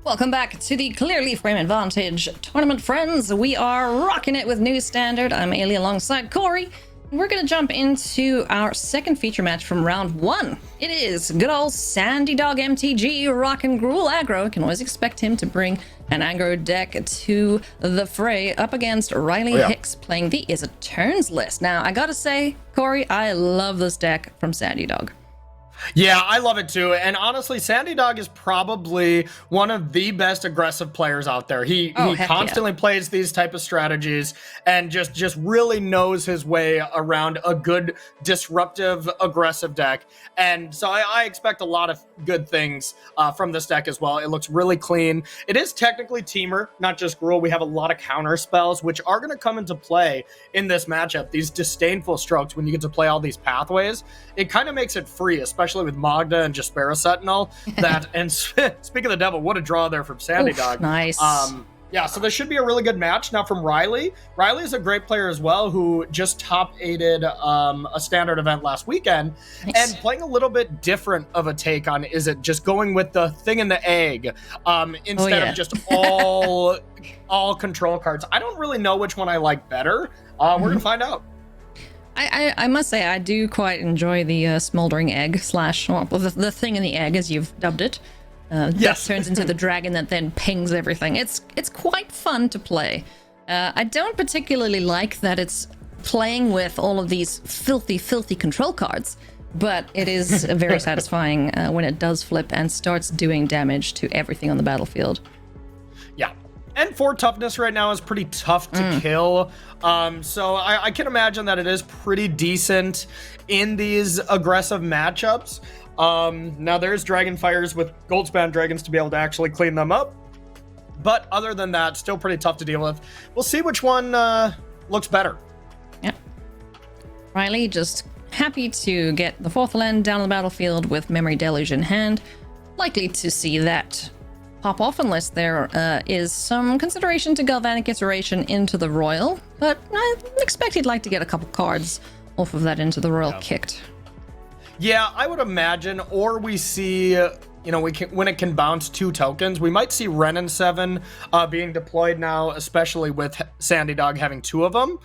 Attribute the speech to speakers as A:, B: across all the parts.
A: Welcome back to the Clearly Frame Advantage tournament, friends. We are rocking it with New Standard. I'm Ailey alongside Corey. And we're going to jump into our second feature match from round one. It is good old SANDYDOGMTG rock and gruel aggro. You can always expect him to bring an aggro deck to the fray up against Riley HICKS playing the Is It Turns list. Now, I gotta say, Corey, I love this deck from SANDYDOG.
B: Yeah, I love it too. And honestly, SANDYDOG is probably one of the best aggressive players out there. He constantly plays these type of strategies and just really knows his way around a good disruptive aggressive deck. And so I expect a lot of good things from this deck as well. It looks really clean. It is technically teamer, not just gruel. We have a lot of counter spells, which are going to come into play in this matchup. These disdainful strokes, when you get to play all these pathways, it kind of makes it free, especially with Magda and Jaspera Sentinel. That and speaking of the devil, what a draw there from SANDYDOG.
A: Nice.
B: Yeah, so this should be a really good match. Now from Riley. Riley is a great player as well, who just top-8'd a standard event last weekend. Nice. And playing a little bit different of a take on Is It, just going with the thing in the egg instead of just all control cards. I don't really know which one I like better. We're going to find out.
A: I must say, I do quite enjoy the smoldering egg slash, well, the thing in the egg, as you've dubbed it. That turns into the dragon that then pings everything. It's quite fun to play. I don't particularly like that it's playing with all of these filthy control cards, but it is very satisfying when it does flip and starts doing damage to everything on the battlefield.
B: Yeah. And 4 toughness right now is pretty tough to kill. So I can imagine that it is pretty decent in these aggressive matchups. Now there's Dragonfires with Goldspan Dragons to be able to actually clean them up. But other than that, still pretty tough to deal with. We'll see which one looks better.
A: Yeah. Riley just happy to get the 4th land down on the battlefield with Memory Deluge in hand. Likely to see that pop off unless there is some consideration to Galvanic Iteration into the Royal, but I expect he'd like to get a couple cards off of that into the Royal kicked.
B: Yeah, I would imagine, or we see, when it can bounce 2 tokens, we might see Renin 7 being deployed now, especially with SANDYDOG having 2 of them.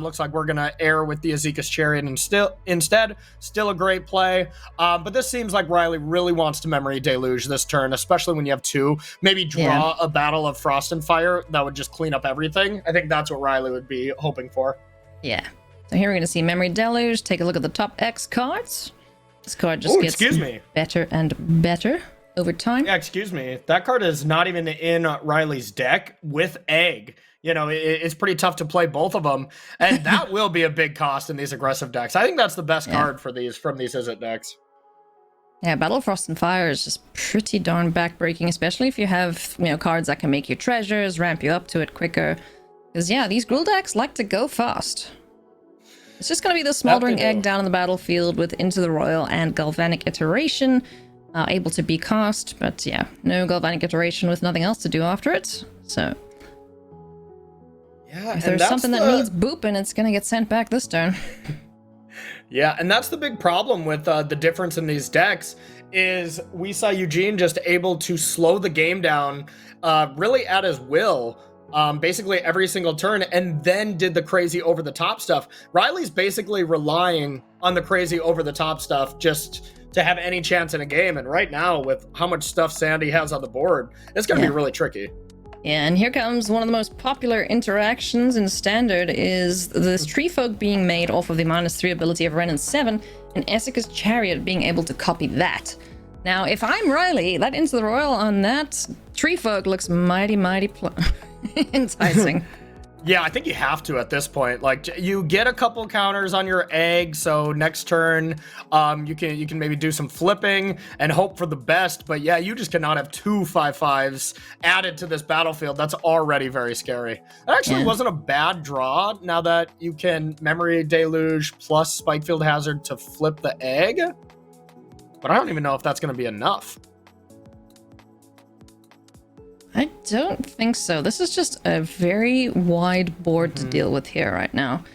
B: Looks like we're going to air with the Azeka's Chariot instead. Still a great play. But this seems like Riley really wants to Memory Deluge this turn, especially when you have 2. Maybe draw a Battle of Frost and Fire that would just clean up everything. I think that's what Riley would be hoping for.
A: Yeah. So here we're going to see Memory Deluge. Take a look at the top X cards. This card just gets better and better over time.
B: Yeah, excuse me. That card is not even in Riley's deck with Egg. It's pretty tough to play both of them. And that will be a big cost in these aggressive decks. I think that's the best card for these from these Is It decks.
A: Yeah, Battle of Frost and Fire is just pretty darn backbreaking, especially if you have, cards that can make you treasures, ramp you up to it quicker. Because, these Gruul decks like to go fast. It's just going to be the Smoldering Egg down on the battlefield with Into the Royal and Galvanic Iteration able to be cast. But no Galvanic Iteration with nothing else to do after it. So if there's something that needs booping, it's going to get sent back this turn.
B: Yeah, and that's the big problem with the difference in these decks is we saw Eugene just able to slow the game down really at his will. Basically every single turn, and then did the crazy over-the-top stuff. Riley's basically relying on the crazy over-the-top stuff just to have any chance in a game, and right now, with how much stuff Sandy has on the board, it's going to be really tricky.
A: Yeah, and here comes one of the most popular interactions in Standard is this Tree Folk being made off of the -3 ability of Renin 7, and Azeka's Chariot being able to copy that. Now, if I'm Riley, that Into the Royal on that Tree Folk looks mighty enticing.
B: Yeah, I think you have to at this point. Like, you get a couple counters on your egg, so next turn you can maybe do some flipping and hope for the best. But yeah, you just cannot have 2 5/5s added to this battlefield. That's already very scary. That actually wasn't a bad draw. Now that you can Memory Deluge plus Spikefield Hazard to flip the egg, but I don't even know if that's going to be enough.
A: I don't think so. This is just a very wide board to deal with here right now.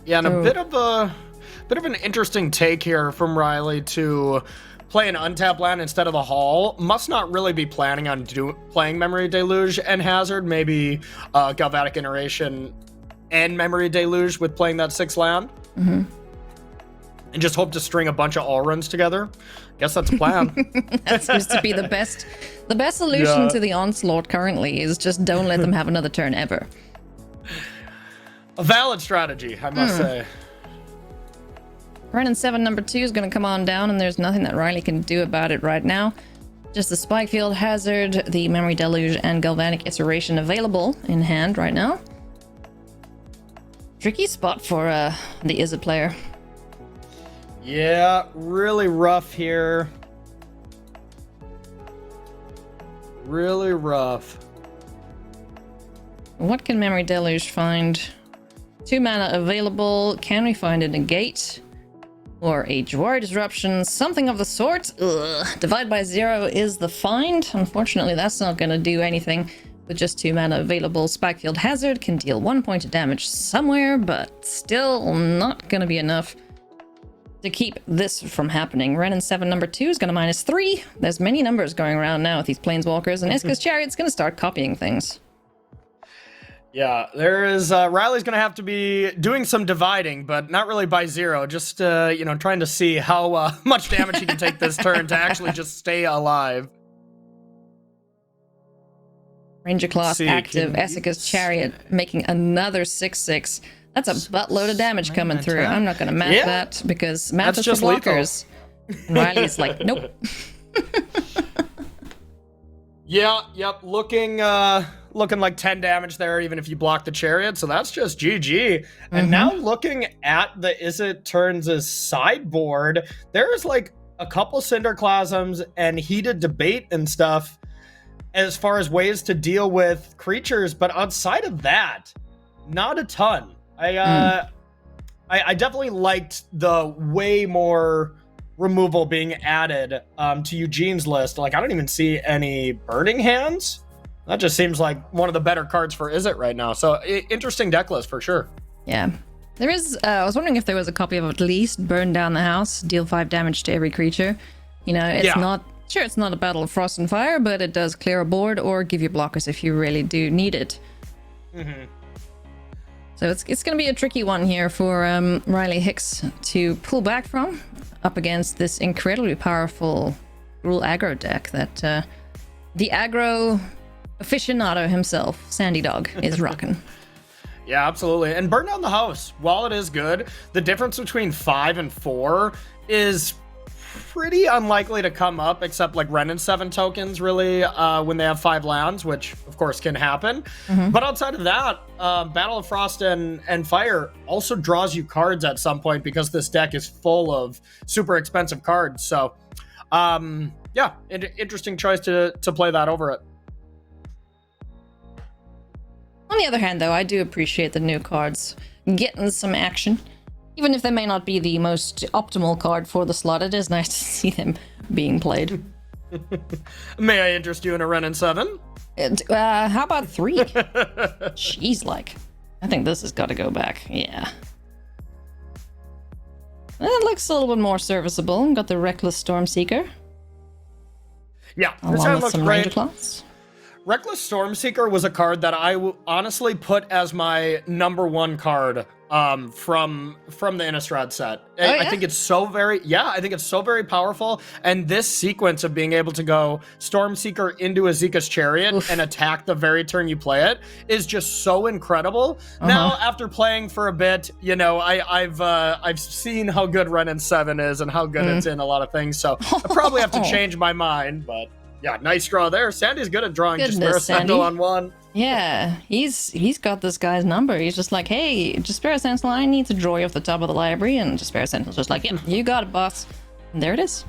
B: Yeah, and a bit of an interesting take here from Riley to play an untapped land instead of the Hall must not really be planning on playing Memory Deluge and Hazard, maybe Galvanic Iteration and Memory Deluge with playing that 6 land.
A: Mm-hmm.
B: And just hope to string a bunch of all runs together. Guess that's a plan.
A: That seems to be the best solution to the onslaught currently is just don't let them have another turn ever.
B: A valid strategy, I must say.
A: Renin 7 number 2 is going to come on down, and there's nothing that Riley can do about it right now. Just the Spikefield, Hazard, the Memory Deluge, and Galvanic Iteration available in hand right now. Tricky spot for the Izzet player.
B: Yeah, really rough here. Really rough.
A: What can Memory Deluge find? 2 mana available. Can we find a negate? Or a Jawari Disruption? Something of the sort? Ugh. Divide by 0 is the find. Unfortunately, that's not going to do anything. With just 2 mana available, Spikefield Hazard can deal 1 point of damage somewhere, but still not going to be enough to keep this from happening. Renin 7 number 2 is going to -3. There's many numbers going around now with these Planeswalkers, and Iska's Chariot's going to start copying things.
B: Yeah, there is, Riley's going to have to be doing some dividing, but not really by 0. Just, trying to see how much damage he can take this turn to actually just stay alive.
A: Ranger Class active, Essica's Chariot making another 6/6. That's a buttload of damage coming through. I'm not going to math that because math is for blockers. Riley's like, nope.
B: Looking like 10 damage there, even if you block the Chariot. So that's just GG. And now looking at the Izzet Turns' sideboard, there's like a couple Cinderclasms and heated debate and stuff as far as ways to deal with creatures. But outside of that, not a ton. I definitely liked the way more removal being added to Eugene's list. Like, I don't even see any Burning Hands. That just seems like one of the better cards for Izzet right now. So interesting deck list for sure.
A: Yeah. There is, I was wondering if there was a copy of at least Burn Down the House, deal 5 damage to every creature. You know, it's not, sure, it's not a Battle of Frost and Fire, but it does clear a board or give you blockers if you really do need it. So it's going to be a tricky one here for Riley Hicks to pull back from, up against this incredibly powerful rule aggro deck that the aggro aficionado himself, Sandy Dog, is rocking.
B: Yeah, absolutely. And Burn Down the House, while it is good, the difference between 5 and 4 is pretty unlikely to come up, except like Renin 7 tokens, really, when they have 5 lands, which of course can happen. But outside of that, Battle of Frost and Fire also draws you cards at some point because this deck is full of super expensive cards. So, yeah, interesting choice to play that over it.
A: On the other hand, though, I do appreciate the new cards getting some action. Even if they may not be the most optimal card for the slot, it is nice to see them being played.
B: May I interest you in a Renin 7?
A: How about 3? Jeez, like. I think this has got to go back. Yeah. It looks a little bit more serviceable. Got the Reckless Stormseeker.
B: Yeah,
A: along with some Ranger Claws.
B: Reckless Stormseeker was a card that I honestly put as my #1 card from the Innistrad set. I think it's so very powerful. And this sequence of being able to go Stormseeker into Azeka's Chariot and attack the very turn you play it is just so incredible. Now, after playing for a bit, you know, I've seen how good Renin 7 is and how good it's in a lot of things. So I probably have to change my mind, but yeah, nice draw there. Sandy's good at drawing Jaspera Sentinel on 1.
A: Yeah, he's got this guy's number. He's just like, hey, Jaspera Sentinel, I need to draw you off the top of the library. And Jaspera Sentinel's just like, yeah, you got it, boss. And there it is.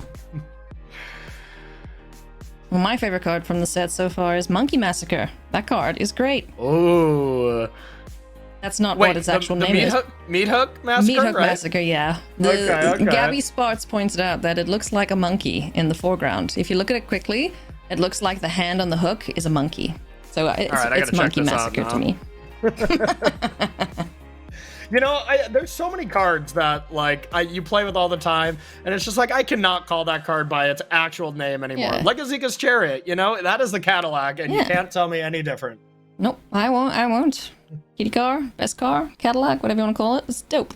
A: Well, my favorite card from the set so far is Monkey Massacre. That card is great.
B: Oh.
A: That's not what its actual name is.
B: Meat Hook Massacre?
A: Meat Hook Massacre, yeah.
B: Okay.
A: Gabby Sparts pointed out that it looks like a monkey in the foreground. If you look at it quickly, it looks like the hand on the hook is a monkey. So it's Monkey Massacre to me.
B: You know, there's so many cards that like you play with all the time, and it's just like I cannot call that card by its actual name anymore. Like Azika's Chariot, you know, that is the Cadillac, and you can't tell me any different.
A: Nope, I won't. Kitty car, best car, Cadillac, whatever you want to call it. It's dope.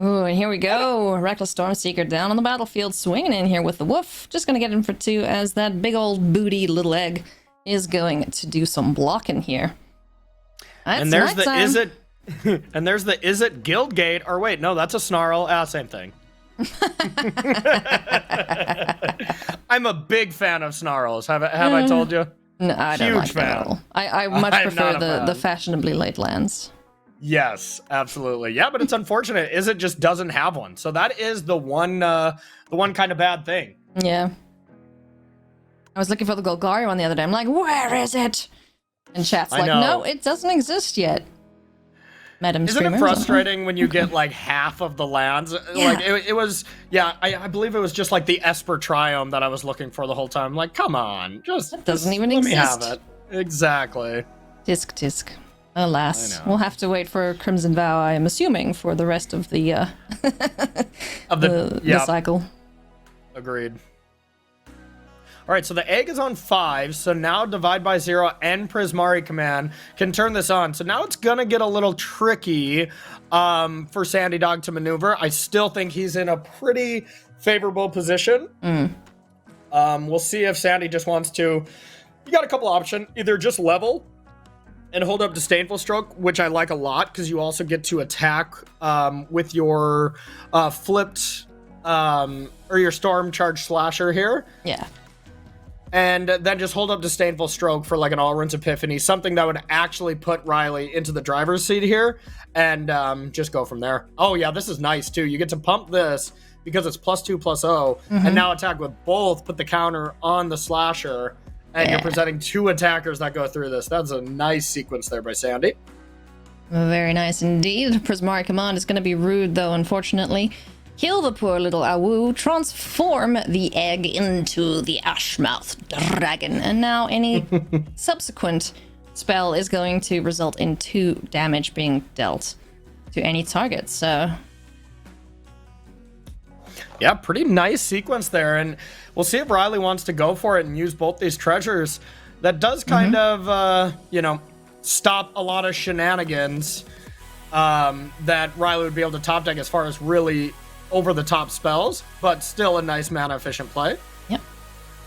A: Ooh, and here we go. Reckless Stormseeker down on the battlefield, swinging in here with the woof. Just gonna get in for 2 as that big old booty little egg is going to do some blocking here.
B: And there's the is it and there's the is it Guildgate, or wait, no, that's a Snarl. Same thing. I'm a big fan of Snarls. Have I told you?
A: No, I don't like that at all. I much prefer the fashionably late lands.
B: Yes, absolutely. Yeah, but it's unfortunate. Is it just doesn't have one. So that is the one kind of bad thing.
A: Yeah. I was looking for the Golgari one the other day. I'm like, where is it? And chat's like, no, it doesn't exist yet. Madam
B: Isn't it frustrating when you get like half of the lands? Yeah. Like it was, I believe it was just like the Esper Triome that I was looking for the whole time. I'm like, come on,
A: that doesn't even exist.
B: Let me have it. Exactly.
A: Tisk. Alas, we'll have to wait for Crimson Vow, I am assuming, for the rest of the the cycle.
B: Agreed. All right, so the egg is on 5, so now Divide by 0 and Prismari Command can turn this on. So now it's going to get a little tricky for Sandy Dog to maneuver. I still think he's in a pretty favorable position. We'll see if Sandy just wants to... You got a couple options. Either just level and hold up Disdainful Stroke, which I like a lot, because you also get to attack with your flipped... or your Storm Charge Slasher here.
A: Yeah.
B: And then just hold up Disdainful Stroke for like an Alrund's Epiphany, something that would actually put Riley into the driver's seat here, and just go from there. Oh yeah, this is nice too. You get to pump this because it's +2/+0, and now attack with both, put the counter on the Slasher, and you're presenting 2 attackers that go through this. That's a nice sequence there by Sandy.
A: Very nice indeed. Prismari Command is going to be rude though, unfortunately. Kill the poor little Awu, transform the egg into the Ashmouth Dragon, and now any subsequent spell is going to result in 2 damage being dealt to any target, so...
B: Yeah, pretty nice sequence there, and we'll see if Riley wants to go for it and use both these treasures. That does kind of, stop a lot of shenanigans that Riley would be able to top deck as far as really... over-the-top spells, but still a nice mana-efficient play.
A: Yep.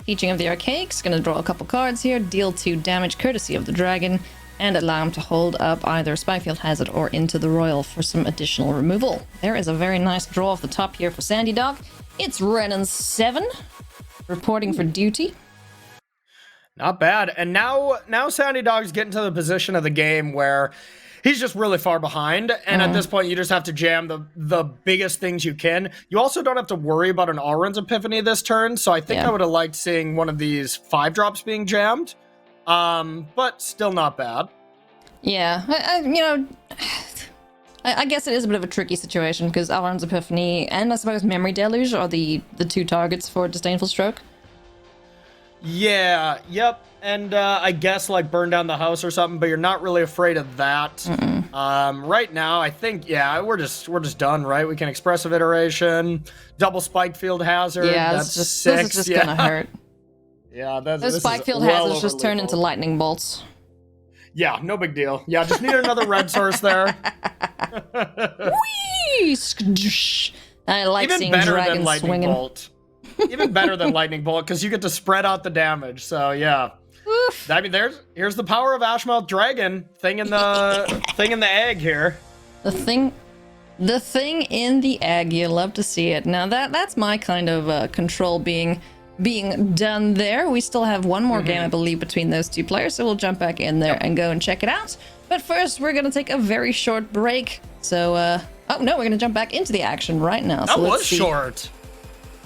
A: Teaching of the Archaics, gonna draw a couple cards here, deal 2 damage courtesy of the dragon, and allow him to hold up either Spikefield Hazard or Into the Royal for some additional removal. There is a very nice draw off the top here for Sandy Dog. It's Renan7, reporting for duty.
B: Not bad. And now Sandy Dog's getting to the position of the game where he's just really far behind, and at this point, you just have to jam the biggest things you can. You also don't have to worry about an Alrund's Epiphany this turn, so I think I would have liked seeing one of these 5-drops being jammed, but still not bad.
A: Yeah, I guess it is a bit of a tricky situation, because Alrund's Epiphany and I suppose Memory Deluge are the 2 targets for Disdainful Stroke.
B: Yeah, yep. And I guess like burn down the house or something, but you're not really afraid of that. Right now, I think we're just done, right? We can Expressive Iteration, double Spikefield Hazard.
A: Yeah,
B: that's
A: this is just gonna hurt.
B: Yeah,
A: those Spikefield Hazards just turn into lightning bolts.
B: Yeah, no big deal. Yeah, just need another red source there.
A: Whee! I like seeing dragons swinging.
B: Bolt. Even better than Lightning Bolt, because you get to spread out the damage. So yeah, I mean, here's the power of Ashmouth Dragon thing in the egg here.
A: The thing in the egg. You love to see it. Now that's my kind of control being done there. We still have one more game, I believe, between those 2 players, so we'll jump back in there and go and check it out. But first, we're gonna take a very short break. So oh no, we're gonna jump back into the action right now.
B: That
A: so
B: was short.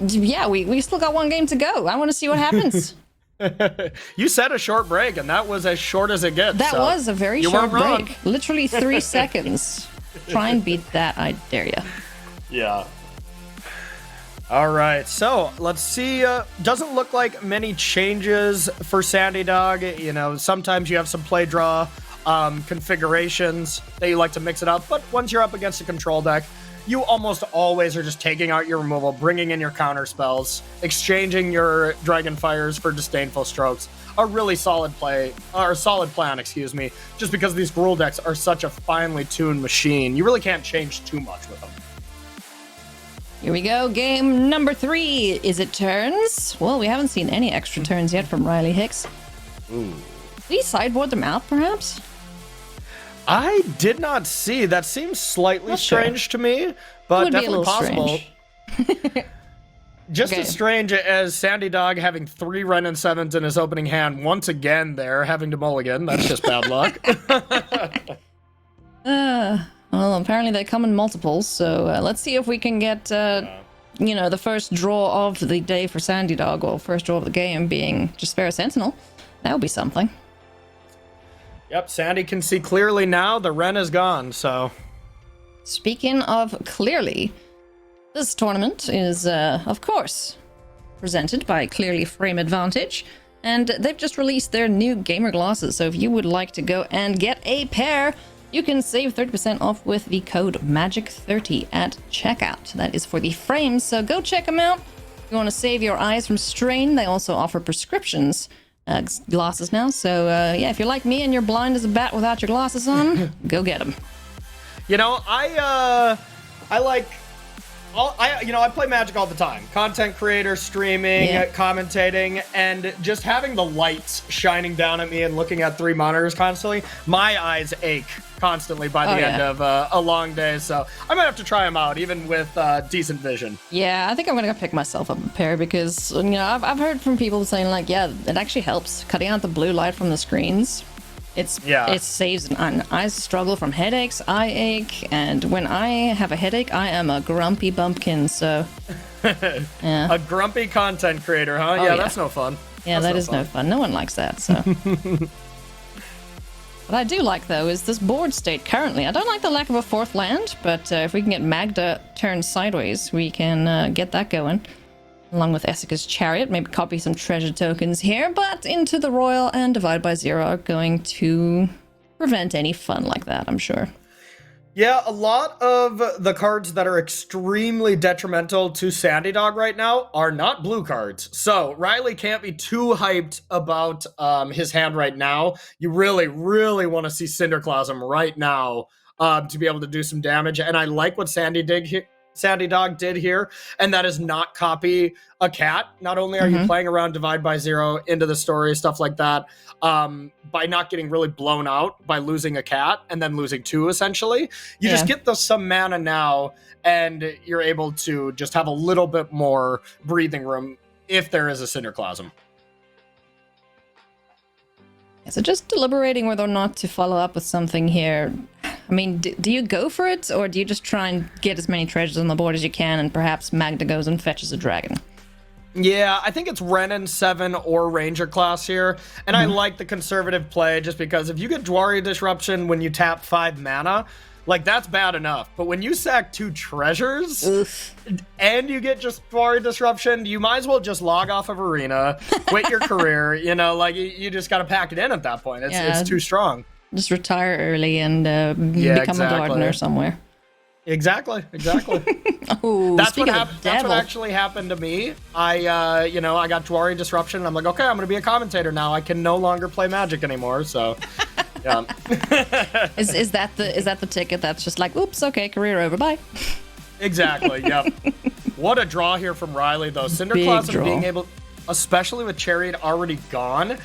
A: Yeah, we still got one game to go. I want to see what happens.
B: You said a short break, and that was as short as it gets.
A: That was a very short break. Literally 3 seconds. Try and beat that, I dare you.
B: Yeah. All right, so let's see. Doesn't look like many changes for Sandy Dog. You know, sometimes you have some play draw configurations that you like to mix it up. But once you're up against a control deck, you almost always are just taking out your removal, bringing in your counter spells, exchanging your Dragon Fires for Disdainful Strokes. A really solid play, or solid plan, excuse me, just because these rule decks are such a finely tuned machine. You really can't change too much with them.
A: Here we go, game number 3. Is it turns? Well, we haven't seen any extra turns yet from Riley Hicks.
B: Ooh.
A: Did he sideboard them out, perhaps?
B: I did not see. That seems slightly strange to me, but definitely possible. Just as strange as Sandy Dog having 3 Renin 7s in his opening hand once again there, having to mulligan. That's just bad luck.
A: Well, apparently they come in multiples, so let's see if we can get, you know, the first draw of the day for Sandy Dog, or first draw of the game being just Spare Sentinel. That would be something.
B: Yep, Sandy can see clearly now. The Ren is gone, so...
A: Speaking of clearly, this tournament is, of course, presented by Clearly Frame Advantage, and they've just released their new gamer glasses, so if you would like to go and get a pair, you can save 30% off with the code MAGIC30 at checkout. That is for the frames, so go check them out. If you want to save your eyes from strain, they also offer prescriptions glasses now, so yeah, if you're like me and you're blind as a bat without your glasses on, go get them.
B: You know, I play Magic all the time. Content creator, streaming, commentating, and just having the lights shining down at me and looking at 3 monitors constantly, my eyes ache constantly by the end of a long day. So I might have to try them out, even with decent vision.
A: Yeah, I think I'm gonna go pick myself up a pair because, you know, I've heard from people saying like, yeah, it actually helps cutting out the blue light from the screens. It saves an eye struggle from headaches, eye ache, and when I have a headache, I am a grumpy bumpkin, so... yeah.
B: A grumpy content creator, huh?
A: Oh,
B: yeah, that's no fun.
A: Yeah, that is no fun. No one likes that, so... What I do like, though, is this board state currently. I don't like the lack of a 4th land, but if we can get Magda turned sideways, we can get that going. Along with Essica's Chariot, maybe copy some treasure tokens here, but Into the Royal and Divide by Zero are going to prevent any fun like that, I'm sure.
B: Yeah, a lot of the cards that are extremely detrimental to Sandy Dog right now are not blue cards. So Riley can't be too hyped about his hand right now. You really, really want to see Cinderclasm right now to be able to do some damage. And I like what Sandy Dog did here, and that is not copy a cat. Not only are you playing around Divide by Zero, Into the Story, stuff like that, by not getting really blown out by losing a cat and then losing 2, essentially. You just get some mana now, and you're able to just have a little bit more breathing room if there is a Cinderclasm.
A: So just deliberating whether or not to follow up with something here. I mean, do you go for it, or do you just try and get as many treasures on the board as you can, and perhaps Magda goes and fetches a dragon?
B: Yeah, I think it's Renin 7 or Ranger class here, and I like the conservative play just because if you get Dwari Disruption when you tap 5 mana, like, that's bad enough. But when you sack 2 treasures, and you get just Dwari Disruption, you might as well just log off of Arena, quit your career, you know, like, you just gotta pack it in at that point. It's too strong. Just retire early and become a gardener somewhere. Exactly.
A: Oh,
B: that's what actually happened to me. I got Dwari Disruption, and I'm like, okay, I'm gonna be a commentator now. I can no longer play Magic anymore, so... Yeah. Is that the ticket that's just like, oops, okay, career over, bye. Exactly, yep. What a draw here from Riley, though. Cinderclasm being able, especially with Chariot already gone,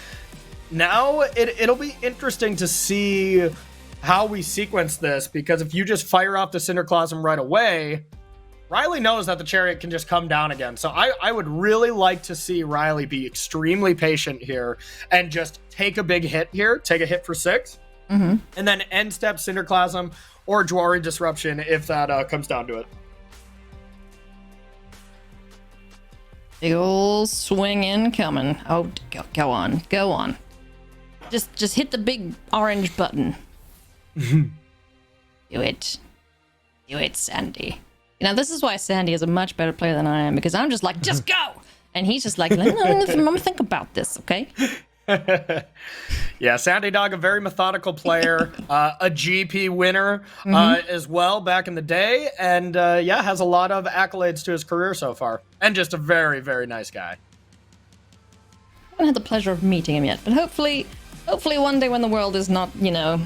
B: now it'll be interesting to see how we sequence this, because if you just fire off the Cinderclasm right away, Riley knows that the Chariot can just come down again. So I would really like to see Riley be extremely patient here and just take a big hit here, take a hit for 6, and then end step Cinderclasm or Dwari Disruption if that comes down to it.
A: Big ol' swing incoming. Oh, go on. Just hit the big orange button. Do it, Sandy. You know, this is why Sandy is a much better player than I am, because I'm just like, just go! And he's just like, let me think about this, okay?
B: Yeah, Sandy Dog, a very methodical player, a GP winner as well back in the day, and yeah, has a lot of accolades to his career so far, and just a very, very nice guy.
A: I haven't had the pleasure of meeting him yet, but hopefully one day when the world is not, you know,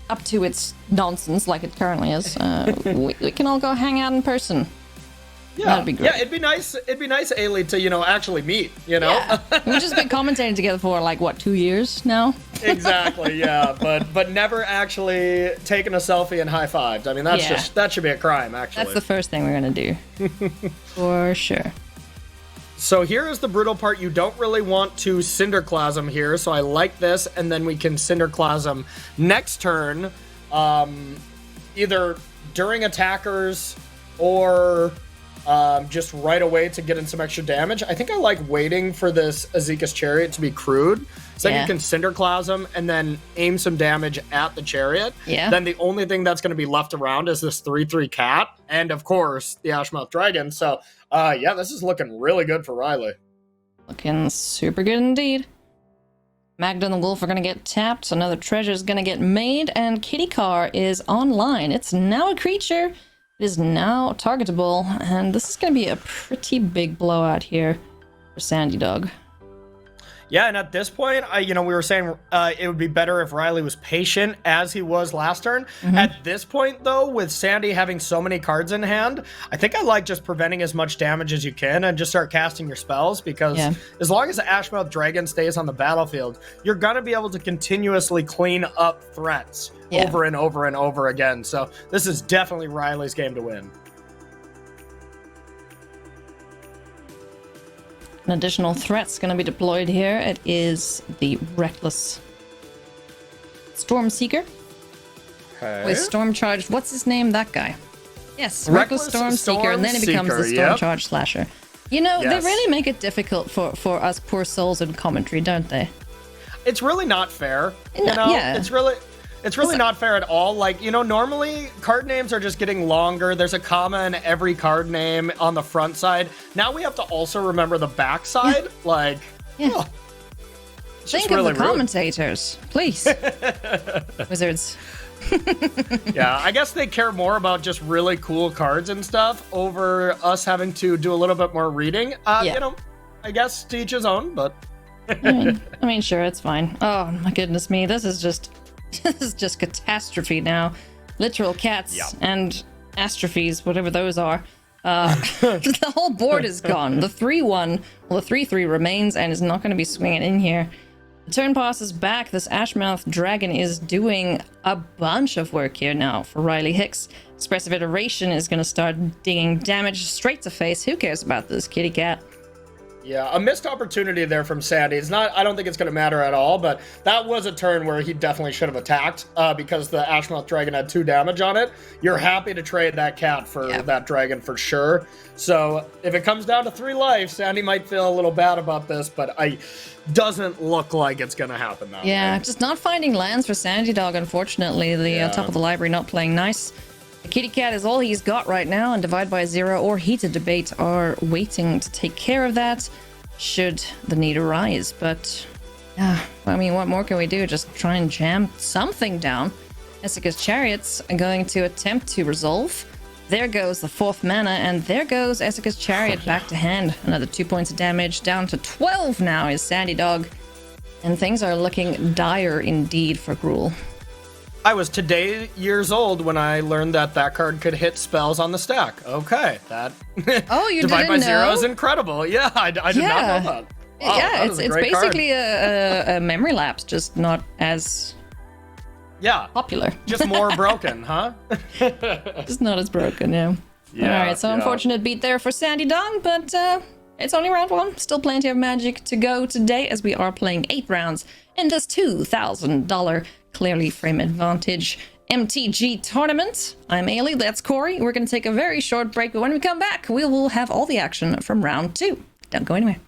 A: up to its nonsense like it currently is, we can all go hang out in person.
B: Yeah,
A: that'd be great.
B: Yeah, it'd be nice, Ailey, to, you know, actually meet, you know?
A: Yeah. We've just been commentating together for, like, what, 2 years now?
B: Exactly, yeah, but never actually taken a selfie and high-fived. I mean, that's that should be a crime, actually.
A: That's the first thing we're gonna do. For sure.
B: So here is the brutal part. You don't really want to Cinderclasm here, so I like this, and then we can Cinderclasm next turn, either during attackers or just right away to get in some extra damage. I think I like waiting for this Azika's Chariot to be crude, so then you can Cinderclasm and then aim some damage at the Chariot.
A: Yeah.
B: Then the only thing that's going to be left around is this 3/3 cat, and of course the Ashmouth Dragon. So yeah, this is looking really good for Riley.
A: Looking super good indeed. Magda and the Wolf are going to get tapped, another treasure is going to get made, and Kitty Car is online. It's now a creature. It is now targetable, and this is going to be a pretty big blowout here for Sandy Dog.
B: Yeah, and at this point, we were saying it would be better if Riley was patient, as he was last turn. At this point, though, with Sandy having so many cards in hand, I think I like just preventing as much damage as you can and just start casting your spells, because as long as the Ashmouth Dragon stays on the battlefield, you're going to be able to continuously clean up threats over and over and over again. So this is definitely Riley's game to win.
A: An additional threat's going to be deployed here. It is the Reckless Stormseeker.
B: Okay.
A: With Storm Charged. What's his name? That guy. Yes, Reckless Stormseeker, and then he becomes the Storm Charged Slasher. You know, they really make it difficult for us poor souls in commentary, don't they?
B: It's really not fair. You know, it's really not fair at all. Like, you know, normally card names are just getting longer. There's a comma in every card name on the front side. Now we have to also remember the back side. Like,
A: think of the commentators, please. Wizards.
B: Yeah, I guess they care more about just really cool cards and stuff over us having to do a little bit more reading. You know, I guess to each his own, but
A: I mean, sure, it's fine. Oh my goodness me, this is just catastrophe now. Literal cats and astrophes, whatever those are. The whole board is gone. The 3/1, well, the 3/3 remains and is not going to be swinging in here. The turn pass is back. This Ashmouth Dragon is doing a bunch of work here now for Riley HICKS. Expressive Iteration is going to start dinging damage straight to face. Who cares about this kitty cat?
B: Yeah, a missed opportunity there from Sandy. It's not, I don't think it's going to matter at all, but that was a turn where he definitely should have attacked because the Ashmouth Dragon had 2 damage on it. You're happy to trade that cat for that dragon for sure. So if it comes down to 3 life, Sandy might feel a little bad about this, but doesn't look like it's going to happen that way.
A: Just not finding lands for Sandy Dog, unfortunately. The top of the library not playing nice. The kitty cat is all he's got right now, and Divide by Zero or Heated Debate are waiting to take care of that should the need arise. But, I mean, what more can we do? Just try and jam something down. Jessica's Chariot's going to attempt to resolve. There goes the 4th mana, and there goes Jessica's Chariot back to hand. Another 2 points of damage, down to 12 now is Sandy Dog. And things are looking dire indeed for Gruul.
B: I was today years old when I learned that card could hit spells on the stack. Okay, that
A: you
B: Divide by
A: didn't
B: Zero
A: know?
B: is incredible. Yeah, I did not know that. Wow,
A: it's basically a memory lapse, just not as popular.
B: Just more broken, huh?
A: Just not as broken, All right, so unfortunate beat there for Sandy Dog, but it's only round 1. Still plenty of magic to go today, as we are playing 8 rounds in this $2,000 Clearly Frame Advantage MTG tournament. I'm Ailey, that's Corey. We're going to take a very short break, but when we come back, we will have all the action from round 2. Don't go anywhere.